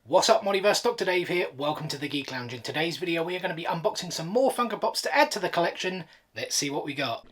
What's up, Modiverse? Dr. Dave here. Welcome to the Geek Lounge. In today's video, we are going to be unboxing some more Funko Pops to add to the collection. Let's see what we got.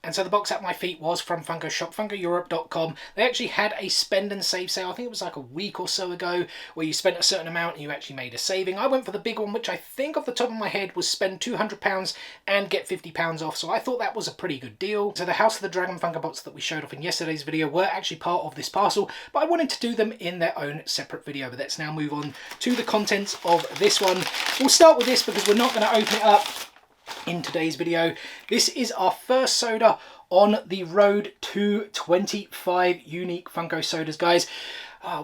And so the box at my feet was from Funko Shop, FunkoEurope.com. They actually had a spend and save sale. I think it was like a week or so ago, where you spent a certain amount and you actually made a saving. I went for the big one, which I think off the top of my head was spend £200 and get £50 off. So I thought that was a pretty good deal. So the House of the Dragon Funko Pops that we showed off in yesterday's video were actually part of this parcel, but I wanted to do them in their own separate video. But let's now move on to the contents of this one. We'll start with this because we're not going to open it up in today's video. This is our first soda on the road to 25 unique Funko sodas, guys.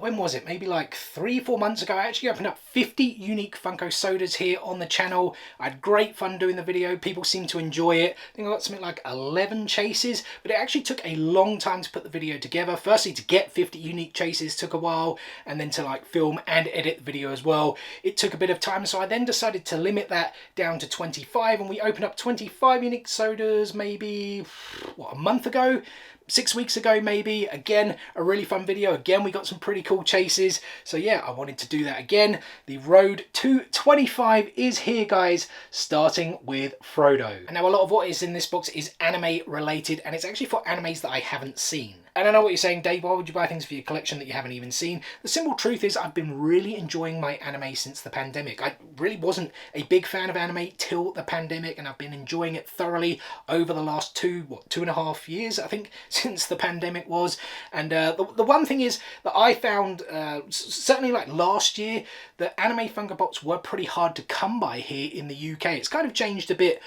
When was it? Maybe like 3-4 months ago. I actually opened up 50 unique Funko sodas here on the channel. I had great fun doing the video. People seem to enjoy it. I think I got something like 11 chases, but it actually took a long time to put the video together. Firstly, to get 50 unique chases took a while, and then to like film and edit the video as well. It took a bit of time, so I then decided to limit that down to 25, and we opened up 25 unique sodas maybe, what, a month ago? 6 weeks ago maybe. Again, a really fun video. Again, we got some pretty cool chases. So yeah, I wanted to do that again. The road to 25 is here, guys, starting with Frodo. And now a lot of what is in this box is anime related, and it's actually for animes that I haven't seen. And I know what you're saying, Dave, why would you buy things for your collection that you haven't even seen? The simple truth is I've been really enjoying my anime since the pandemic. I really wasn't a big fan of anime till the pandemic, and I've been enjoying it thoroughly over the last 2.5 years, I think, since the pandemic was. And the one thing is that I found, certainly like last year, that anime Funko Pops were pretty hard to come by here in the UK. It's kind of changed a bit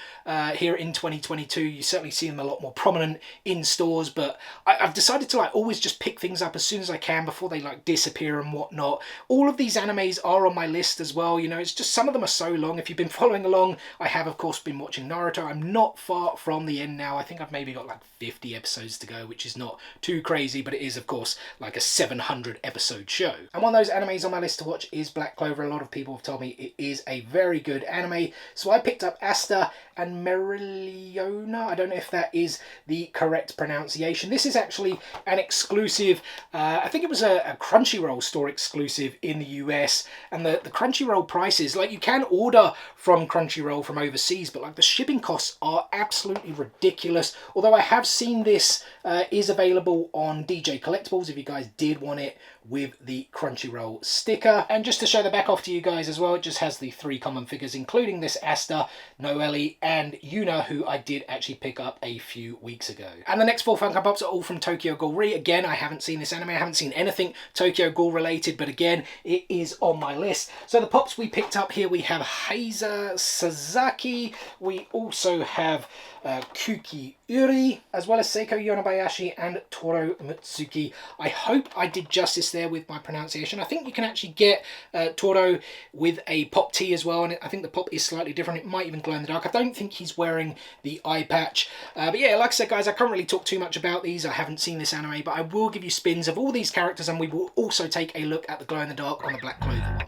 here in 2022. You certainly see them a lot more prominent in stores, but I've decided to like always just pick things up as soon as I can before they like disappear and whatnot. All of these animes are on my list as well. You know, it's just some of them are so long. If you've been following along, I have of course been watching Naruto. I'm not far from the end now. I think I've maybe got like 50 episodes to go, which is not too crazy, but it is of course like a 700 episode show. And one of those animes on my list to watch is Black Clover. A lot of people have told me it is a very good anime, so I picked up Asta and Merilliona. I don't know if that is the correct pronunciation. This is actually an exclusive, I think it was a Crunchyroll store exclusive in the US, and the Crunchyroll prices, like you can order from Crunchyroll from overseas, but like the shipping costs are absolutely ridiculous. Although I have seen this is available on DJ Collectibles if you guys did want it with the Crunchyroll sticker. And just to show the back off to you guys as well, it just has the 3 common figures, including this Asta, Noelle, and Yuna, who I did actually pick up a few weeks ago. And the next 4 Funko Pops are all from Tokyo Ghoul. Again, I haven't seen this anime, I haven't seen anything Tokyo Ghoul related, but again, it is on my list. So the Pops we picked up here, we have Heiza Sasaki, we also have Kuki Uri, as well as Seiko Yonebayashi and Toro Mutsuki. I hope I did justice there with my pronunciation. I think you can actually get Toro with a Pop tee as well, and I think the Pop is slightly different. It might even glow in the dark. I don't think he's wearing the eye patch. But yeah, like I said, guys, I can't really talk too much about these. I haven't seen this anime, but I will give you spins of all these characters, and we will also take a look at the glow in the dark on the Black Clover one.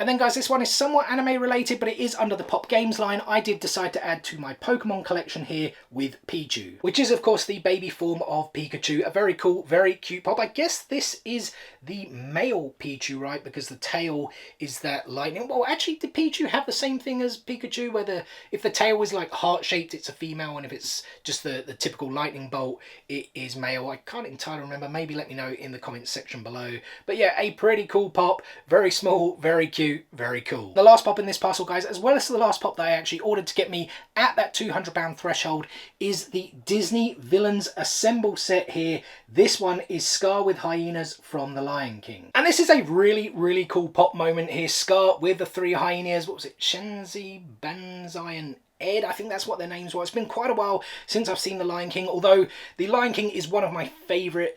And then guys, this one is somewhat anime related, but it is under the Pop Games line. I did decide to add to my Pokemon collection here with Pichu, which is of course the baby form of Pikachu. A very cool, very cute pop. I guess this is the male Pichu, right? Because the tail is that lightning. Well, actually, did Pichu have the same thing as Pikachu, where if the tail was like heart-shaped, it's a female, and if it's just the typical lightning bolt, it is male? I can't entirely remember. Maybe let me know in the comments section below. But yeah, a pretty cool pop. Very small, very cute, very cool. The last pop in this parcel, guys, as well as the last pop that I actually ordered to get me at that £200 threshold, is the Disney Villains Assemble set here. This one is Scar with hyenas from The Lion King. And this is a really, really cool pop moment here. Scar with the 3 hyenas. What was it? Shenzi, Banzai, and Ed, I think that's what their names were. It's been quite a while since I've seen The Lion King, although The Lion King is one of my favourite,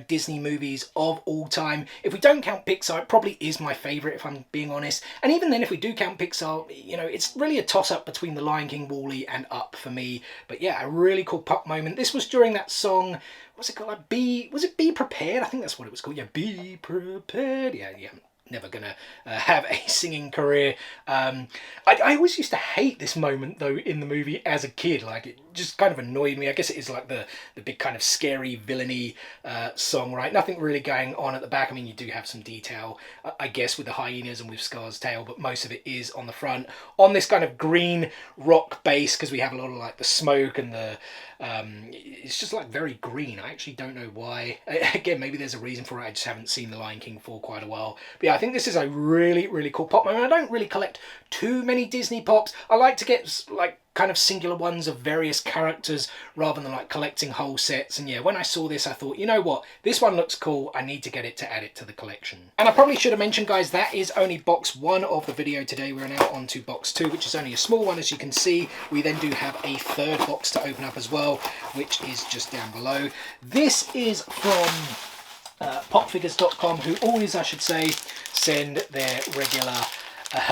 Disney movies of all time. If we don't count Pixar, it probably is my favourite, if I'm being honest. And even then, if we do count Pixar, it's really a toss-up between The Lion King, WALL-E, and Up for me. But yeah, a really cool pop moment. This was during that song, what's it called? Was it Be Prepared? I think that's what it was called. Yeah, Be Prepared. Yeah. Never gonna have a singing career. I always used to hate this moment though in the movie as a kid. Like, it just kind of annoyed me. I guess it is like the big kind of scary villainy song, right? Nothing really going on at the back. I mean, you do have some detail, I guess, with the hyenas and with Scar's tail, but most of it is on the front on this kind of green rock base, because we have a lot of like the smoke and the it's just like very green. I actually don't know why. Again, maybe there's a reason for it. I just haven't seen The Lion King for quite a while. But yeah, I think this is a really, really cool pop moment. I don't really collect too many Disney pops. I like to get like kind of singular ones of various characters rather than like collecting whole sets. And yeah, when I saw this, I thought, you know what, this one looks cool. I need to get it to add it to the collection. And I probably should have mentioned, guys, that is only box 1 of the video today. We're now on to box 2, which is only a small one, as you can see. We then do have a third box to open up as well, which is just down below. This is from popfigures.com, who always, I should say, send their regular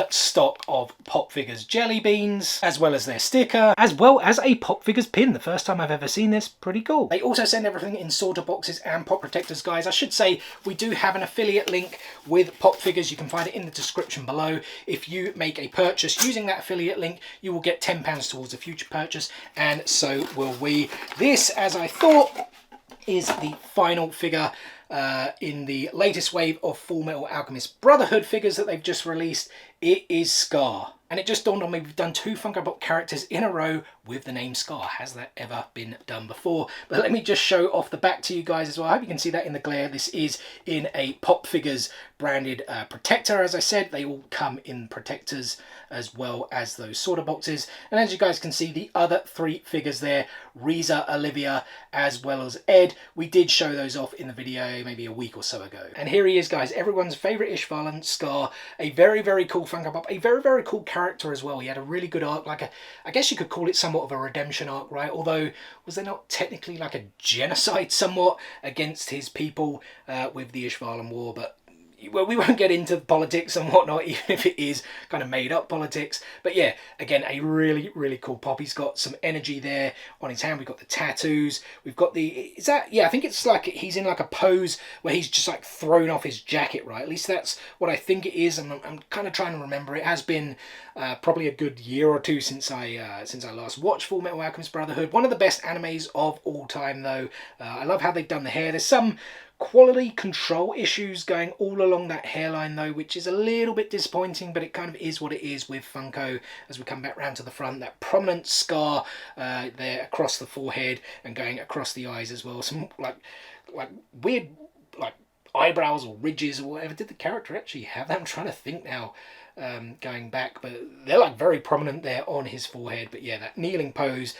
stock of Pop Figures jelly beans, as well as their sticker, as well as a Pop Figures pin. The first time I've ever seen this. Pretty cool. They also send everything in sorter boxes and pop protectors, guys. I should say we do have an affiliate link with Pop Figures. You can find it in the description below. If you make a purchase using that affiliate link, you will get £10 towards a future purchase, and so will we. This, as I thought, is the final figure in the latest wave of Fullmetal Alchemist Brotherhood figures that they've just released. It is Scar. And it just dawned on me, we've done 2 Funko Pop characters in a row with the name Scar. Has that ever been done before? But let me just show off the back to you guys as well. I hope you can see that in the glare. This is in a Pop Figures branded protector. As I said, they all come in protectors as well as those sorter boxes. And as you guys can see, the other 3 figures there, Riza, Olivia, as well as Ed, we did show those off in the video maybe a week or so ago. And here he is, guys, everyone's favourite Ishvalan, Scar. A very, very cool Funko Pop. A very, very cool character as well. He had a really good arc, like I guess you could call it somewhat of a redemption arc, right? Although, was there not technically like a genocide somewhat against his people with the Ishvalan War? But well, we won't get into politics and whatnot, even if it is kind of made up politics. But yeah, again, a really, really cool pop. He's got some energy there on his hand. We've got the tattoos. We've got the, is that, yeah, I think it's like he's in like a pose where he's just like thrown off his jacket, right? At least that's what I think it is. And I'm kind of trying to remember. It has been probably a good year or 2 since I last watched Fullmetal Alchemist Brotherhood. One of the best animes of all time, though. I love how they've done the hair. There's some quality control issues going all along that hairline though, which is a little bit disappointing, but it kind of is what it is with Funko. As we come back round to the front, that prominent scar there across the forehead and going across the eyes as well. Some like weird like eyebrows or ridges or whatever. Did the character actually have that? I'm trying to think now, going back, but they're like very prominent there on his forehead. But yeah, that kneeling pose,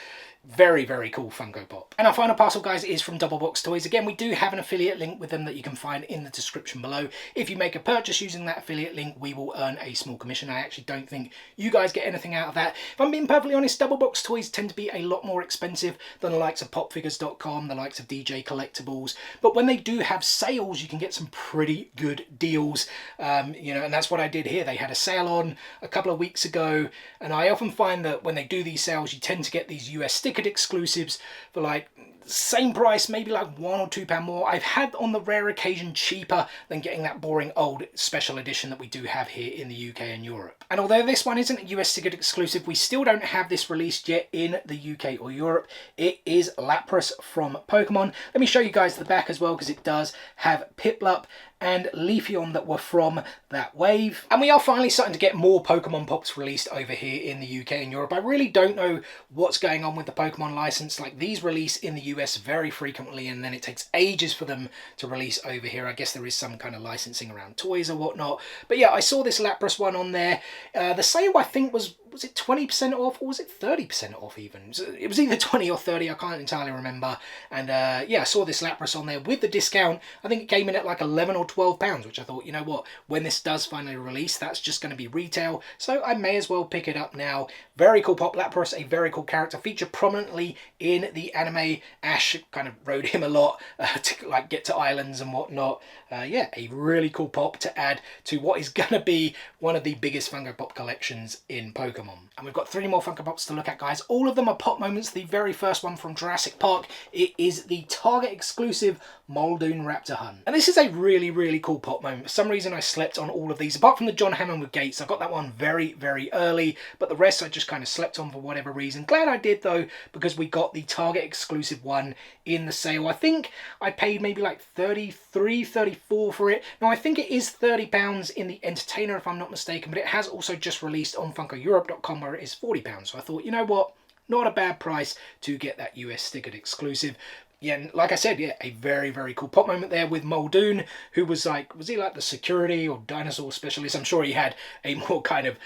very, very cool Funko Pop. And our final parcel, guys, is from Double Box Toys. Again, we do have an affiliate link with them that you can find in the description below. If you make a purchase using that affiliate link, we will earn a small commission. I actually don't think you guys get anything out of that. If I'm being perfectly honest, Double Box Toys tend to be a lot more expensive than the likes of popfigures.com, the likes of DJ Collectibles. But when they do have sales, you can get some pretty good deals. And that's what I did here. They had a sale on a couple of weeks ago, and I often find that when they do these sales, you tend to get these US stickered exclusives for like same price, maybe like £1 or £2 more. I've had on the rare occasion cheaper than getting that boring old special edition that we do have here in the UK and Europe. And although this one isn't a US ticket exclusive, we still don't have this released yet in the UK or Europe. It is Lapras from Pokemon. Let me show you guys the back as well, because it does have Piplup and Leafeon that were from that wave. And we are finally starting to get more Pokemon Pops released over here in the UK and Europe. I really don't know what's going on with the Pokemon license. Like, these release in the US very frequently, and then it takes ages for them to release over here. I guess there is some kind of licensing around toys or whatnot. But yeah, I saw this Lapras one on there. The sale, I think, was it 20% off, or was it 30% off even? It was either 20 or 30, I can't entirely remember. And yeah, I saw this Lapras on there with the discount. I think it came in at like 11 or 12 pounds, which I thought, you know what, when this does finally release, that's just going to be retail, so I may as well pick it up now. Very cool pop. Lapras, a very cool character, featured prominently in the anime. Ash kind of rode him a lot to like get to islands and whatnot. Yeah, a really cool pop to add to what is going to be one of the biggest Funko Pop collections in Pokemon. And we've got 3 more Funko Pops to look at, guys. All of them are pop moments. The very first one from Jurassic Park, it is the Target exclusive Muldoon Raptor Hunt. And this is a really, really cool pop moment. For some reason I slept on all of these, apart from the John Hammond with Gates. I got that one very, very early, but the rest I just kind of slept on for whatever reason. Glad I did though, because we got the Target exclusive one in the sale. I think I paid maybe like 33, 34 for it. Now I think it is £30 in the Entertainer if I'm not mistaken, but it has also just released on FunkoEurope.com where it is £40. So I thought, you know what, not a bad price to get that US stickered exclusive. Yeah, and like I said, yeah, a very, very cool pop moment there with Muldoon, who was like, was he like the security or dinosaur specialist? I'm sure he had a more kind of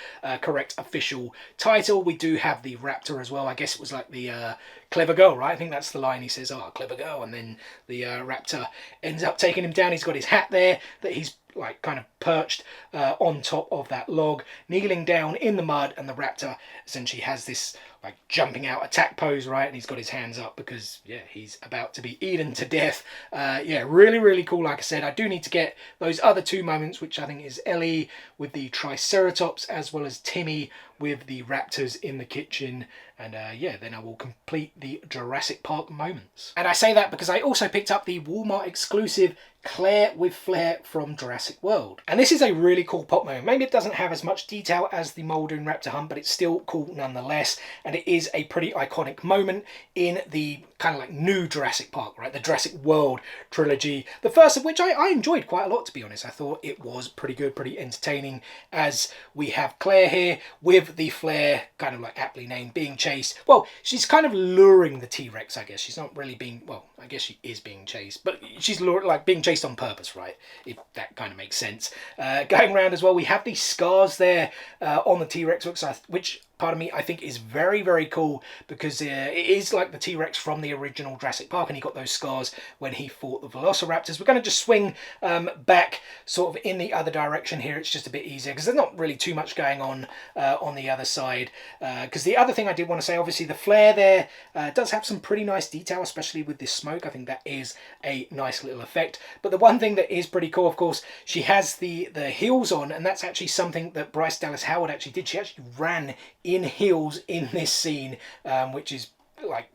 correct official title. We do have the Raptor as well. I guess it was like the clever girl, right? I think that's the line he says, oh, clever girl. And then the Raptor ends up taking him down. He's got his hat there that he's like kind of perched on top of that log, kneeling down in the mud, and the Raptor essentially has this like jumping out attack pose, right? And he's got his hands up because, yeah, he's about to be eaten to death. Yeah, really, really cool. Like I said, I do need to get those other 2 moments, which I think is Ellie with the Triceratops, as well as Timmy with the raptors in the kitchen. And yeah, then I will complete the Jurassic Park moments. And I say that because I also picked up the Walmart exclusive Claire with Flair from Jurassic World. And this is a really cool pop moment. Maybe it doesn't have as much detail as the Muldoon Raptor Hunt, but it's still cool nonetheless. And it is a pretty iconic moment in the kind of like new Jurassic Park, right? The Jurassic World trilogy. The first of which I enjoyed quite a lot, to be honest. I thought it was pretty good, pretty entertaining, as we have Claire here with the Flair, kind of like aptly named, being chased. Well, she's kind of luring the T-Rex, I guess. She's not really being, well, I guess she is being chased, but she's like being chased on purpose, right? If that kind of makes sense. Going around as well, we have these scars there on the T-Rex, which pardon me, I think is very, very cool, because it is like the T-Rex from the original Jurassic Park, and he got those scars when he fought the Velociraptors. We're going to just swing back sort of in the other direction here. It's just a bit easier because there's not really too much going on the other side. Because the other thing I did want to say, obviously the flare there does have some pretty nice detail, especially with this smoke. I think that is a nice little effect. But the one thing that is pretty cool, of course, she has the heels on, and that's actually something that Bryce Dallas Howard actually did. She actually ran in heels in this scene, which is like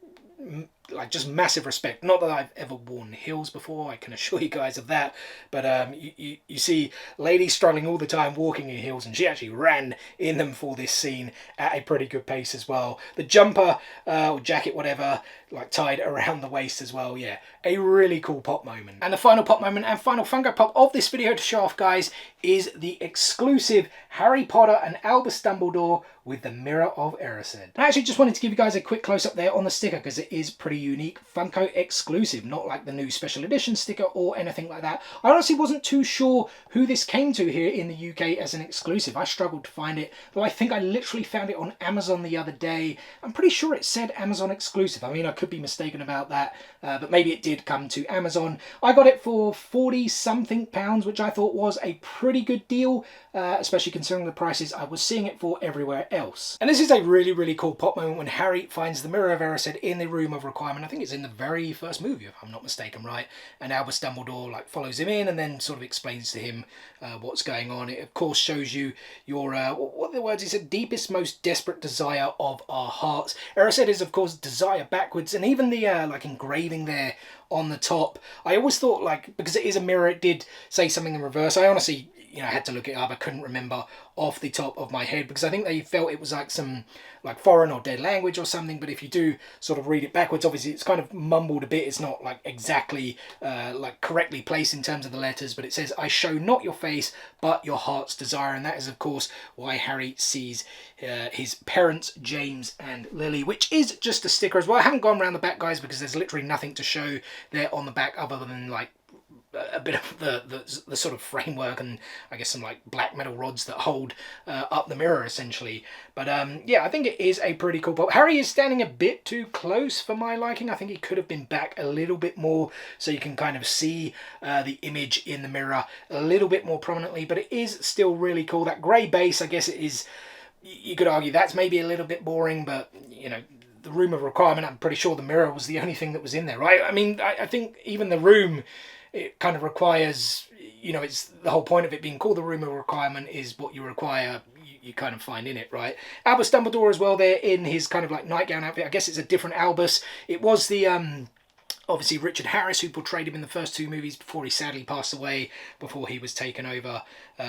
just massive respect. Not that I've ever worn heels before, I can assure you guys of that, but you see ladies struggling all the time walking in heels, and she actually ran in them for this scene at a pretty good pace as well. The jumper or jacket, whatever, like tied around the waist as well. Yeah, a really cool pop moment. And the final pop moment and final Funko Pop of this video to show off, guys, is the exclusive Harry Potter and Albus Dumbledore with the Mirror of Erised. I actually just wanted to give you guys a quick close up there on the sticker, because it is pretty unique, Funko exclusive, not like the new special edition sticker or anything like that. I honestly wasn't too sure who this came to here in the UK as an exclusive. I struggled to find it, though I think I literally found it on Amazon the other day. I'm pretty sure it said Amazon exclusive. I mean, I could be mistaken about that, but maybe it did come to Amazon. I got it for 40 something pounds, which I thought was a pretty good deal, especially considering the prices I was seeing it for everywhere else. And this is a really, really cool pop moment when Harry finds the Mirror of Erised in the Room of Requirement requirement. I think it's in the very first movie, if I'm not mistaken, right? And Albus Dumbledore like follows him in and then sort of explains to him what's going on. It of course shows you your what are the words he said? Deepest, most desperate desire of our hearts. Erised is of course desire backwards, and even the like engraving there on the top. I always thought, like, because it is a mirror, it did say something in reverse. I honestly, you know, had to look it up. I couldn't remember off the top of my head because I think they felt it was like some like foreign or dead language or something. But if you do sort of read it backwards, obviously it's kind of mumbled a bit. It's not like exactly like correctly placed in terms of the letters, but it says, "I show not your face, but your heart's desire." And that is, of course, why Harry sees his parents, James and Lily, which is just a sticker as well. I haven't gone around the back, guys, because there's literally nothing to show there on the back other than like a bit of the sort of framework and I guess some like black metal rods that hold up the mirror essentially. But yeah, I think it is a pretty cool pop. Harry is standing a bit too close for my liking. I think he could have been back a little bit more so you can kind of see the image in the mirror a little bit more prominently, but it is still really cool. That grey base, I guess it is, you could argue that's maybe a little bit boring, but you know, the room of requirement, I'm pretty sure the mirror was the only thing that was in there, right? I mean, I think even the room, it kind of requires, you know, it's the whole point of it being called the room of requirement is what you require, you kind of find in it, right? Albus Dumbledore as well there in his kind of like nightgown outfit. I guess it's a different Albus. It was the obviously Richard Harris who portrayed him in the first two movies before he sadly passed away, before he was taken over,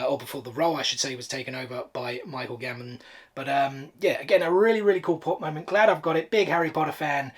or before the role, I should say, was taken over by Michael Gambon. But yeah, again, a really, really cool pop moment. Glad I've got it. Big Harry Potter fan.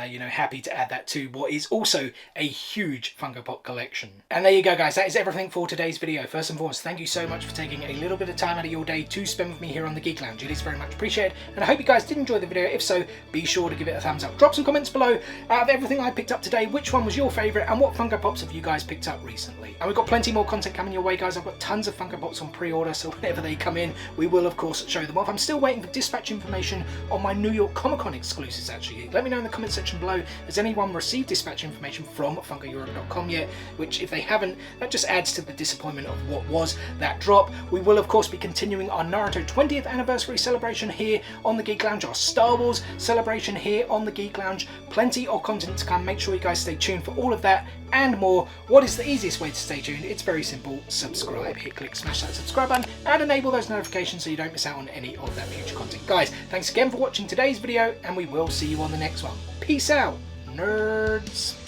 You know, happy to add that to what is also a huge Funko Pop collection. And there you go, guys. That is everything for today's video. First and foremost, thank you so much for taking a little bit of time out of your day to spend with me here on the Geek Lounge. It is very much appreciated. And I hope you guys did enjoy the video. If so, be sure to give it a thumbs up. Drop some comments below. Out of everything I picked up today, which one was your favourite and what Funko Pops have you guys picked up recently? And we've got plenty more content coming your way, guys. I've got tons of Funko Pops on pre-order, so whenever they come in, we will, of course, show them off. I'm still waiting for dispatch information on my New York Comic Con exclusives, actually. Let me know in the comment section below, has anyone received dispatch information from FunkoEurope.com yet? Which, if they haven't, that just adds to the disappointment of what was that drop. We will, of course, be continuing our Naruto 20th anniversary celebration here on the Geek Lounge, our Star Wars celebration here on the Geek Lounge. Plenty of content to come. Make sure you guys stay tuned for all of that and more. What is the easiest way to stay tuned? It's very simple. Subscribe. Hit click, smash that subscribe button and enable those notifications so you don't miss out on any of that future content. Guys, thanks again for watching today's video and we will see you on the next one. Peace out, nerds.